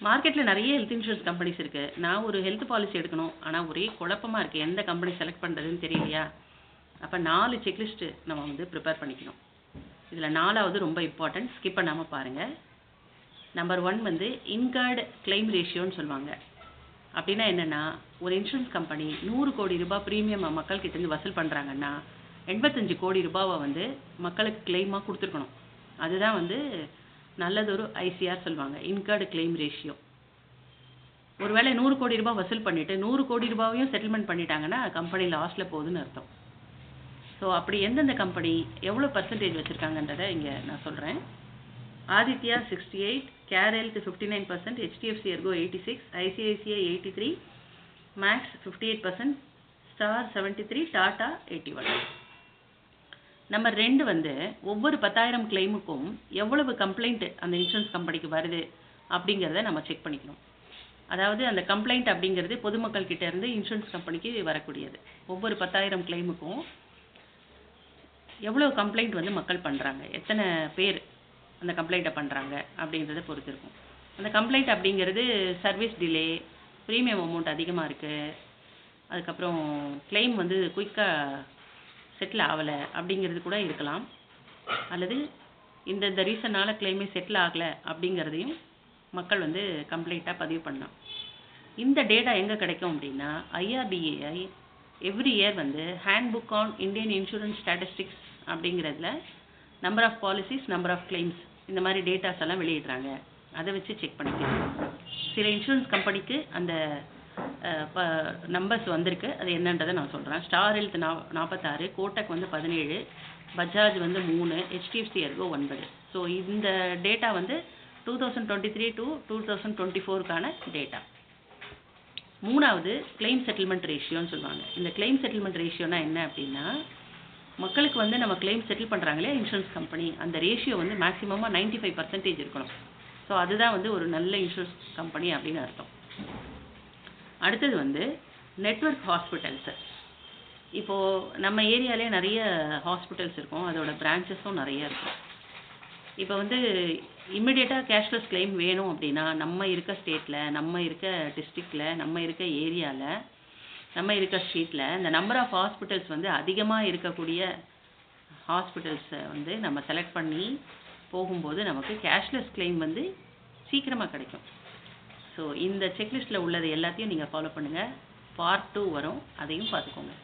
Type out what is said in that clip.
மார்க்கெட்ல நெறைய health insurance companies இருக்கு. நான் ஒரு ஹெல்த் பாலிசி எடுக்கணும். ஆனா ஒரே குழப்பமா இருக்கு. எந்த கம்பெனி செலக்ட் பண்றதுன்னு தெரியலையா? அப்ப 4 செக்லிஸ்ட் நம்ம வந்து பிரிப்பேர் பண்ணிக்கணும். இதுல 4வது ரொம்ப இம்பார்ட்டன்ட். ஸ்கிப் பண்ணாம பாருங்க. நம்பர் 1 வந்து இன்கர்ட் கிளைம் ரேஷியோன்னு சொல்லுவாங்க. அப்படின்னா என்னன்னா, ஒரு இன்சூரன்ஸ் கம்பெனி 100 கோடி ரூபாய் பிரீமியம் மக்கள் கிட்ட இருந்து வசூல் பண்றாங்கன்னா, 85 கோடி ரூபாவை வந்து மக்களுக்கு கிளைமா கொடுத்துருக்கணும். அதுதான் வந்து நல்லதொரு ஐசிஆர் சொல்லுவாங்க. Incurred claim ratio. ஒருவேளை 100 கோடி ரூபாய் வசூல் பண்ணிட்டு 100 கோடி ரூபாவையும் செட்டில்மெண்ட் பண்ணிட்டாங்கன்னா கம்பெனி லாஸ்ல போகுதுன்னு அர்த்தம். ஸோ அப்படி எந்தெந்த கம்பெனி எவ்வளோ பர்சன்டேஜ் வச்சுருக்காங்கன்றதை இங்கே நான் சொல்கிறேன். Aditya 68, Care Health 59%, HDFC Ergo 86, ICICI 83, Max 58%, Star 73, Tata 81. Number 2 வந்து ஒவ்வொரு 10,000 கிளைமுக்கும் எவ்வளவு கம்ப்ளைண்ட் அந்த இன்சூரன்ஸ் கம்பெனிக்கு வருது அப்படிங்கிறத நம்ம செக் பண்ணிக்கணும். அதாவது அந்த கம்ப்ளைண்ட் அப்படிங்கிறது பொதுமக்கள் கிட்ட இருந்து இன்சூரன்ஸ் கம்பெனிக்கு வரக்கூடியது. ஒவ்வொரு 10,000 கிளைமுக்கும் எவ்வளோ கம்ப்ளைண்ட் வந்து மக்கள் பண்ணுறாங்க, எத்தனை பேர் அந்த கம்ப்ளைண்ட்டை பண்ணுறாங்க அப்படின்றத பொறுத்து இருக்கும். அந்த கம்ப்ளைண்ட் அப்படிங்கிறது சர்வீஸ் டிலே, ப்ரீமியம் அமௌண்ட் அதிகமாக இருக்குது, அதுக்கப்புறம் கிளைம் வந்து குயிக்காக செட்டில் ஆகலை அப்படிங்கிறது கூட இருக்கலாம். அல்லது இந்த ரீசனால் கிளைமே செட்டில் ஆகலை அப்படிங்கிறதையும் மக்கள் வந்து கம்ப்ளைண்ட்டாக பதிவு பண்ணலாம். இந்த டேட்டா எங்கே கிடைக்கும் அப்படின்னா, IRDAI எவ்ரி இயர் வந்து handbook on Indian insurance statistics அப்படிங்கிறதுல number of policies, number of claims இந்த மாதிரி டேட்டாஸ் எல்லாம் வெளியிடுறாங்க. அதை வச்சு செக் பண்ணிக்கலாம். சில இன்சூரன்ஸ் கம்பெனிக்கு அந்த நம்பர்ஸ் வந்திருக்கு. அது என்னன்றதை நான் சொல்கிறேன். ஸ்டார் ஹெல்த் 46, கோட்டக் வந்து 17, பஜாஜ் வந்து 3, HDFC எர்கோ 9. ஸோ இந்த டேட்டா வந்து 2023 to 2024க்கான டேட்டா. 3வது கிளைம் செட்டில்மெண்ட் ரேஷியோன்னு சொல்லுவாங்க. இந்த கிளைம் செட்டில்மெண்ட் ரேஷியோனா என்ன அப்படின்னா, மக்களுக்கு வந்து நம்ம கிளைம் செட்டில் பண்ணுறாங்களே இன்சூரன்ஸ் கம்பெனி, அந்த ரேஷியோ வந்து மேக்ஸிமமாக 95% இருக்கணும். ஸோ அதுதான் வந்து ஒரு நல்ல இன்சூரன்ஸ் கம்பெனி அப்படின்னு அர்த்தம். அடுத்தது வந்து நெட்வொர்க் ஹாஸ்பிட்டல்ஸு. இப்போது நம்ம ஏரியாலே நிறைய ஹாஸ்பிட்டல்ஸ் இருக்கும், அதோட பிரான்ச்சஸும் நிறைய இருக்கும். இப்போ வந்து இம்மிடியேட்டாக கேஷ்லெஸ் கிளைம் வேணும் அப்படின்னா நம்ம இருக்க ஸ்டேட்டில், நம்ம இருக்க டிஸ்ட்ரிக்டில், நம்ம இருக்க ஏரியாவில், நம்ம இருக்க ஸ்ட்ரீட்டில் இந்த நம்பர் ஆஃப் ஹாஸ்பிட்டல்ஸ் வந்து அதிகமாக இருக்கக்கூடிய ஹாஸ்பிட்டல்ஸை வந்து நம்ம செலக்ட் பண்ணி போகும்போது நமக்கு கேஷ்லெஸ் கிளைம் வந்து சீக்கிரமாக கிடைக்கும். ஸோ இந்த செக்லிஸ்ட்டில் உள்ளது எல்லாத்தையும் நீங்கள் ஃபாலோ பண்ணுங்கள். பார்ட் 2 வரும், அதையும் பார்த்துக்கோங்க.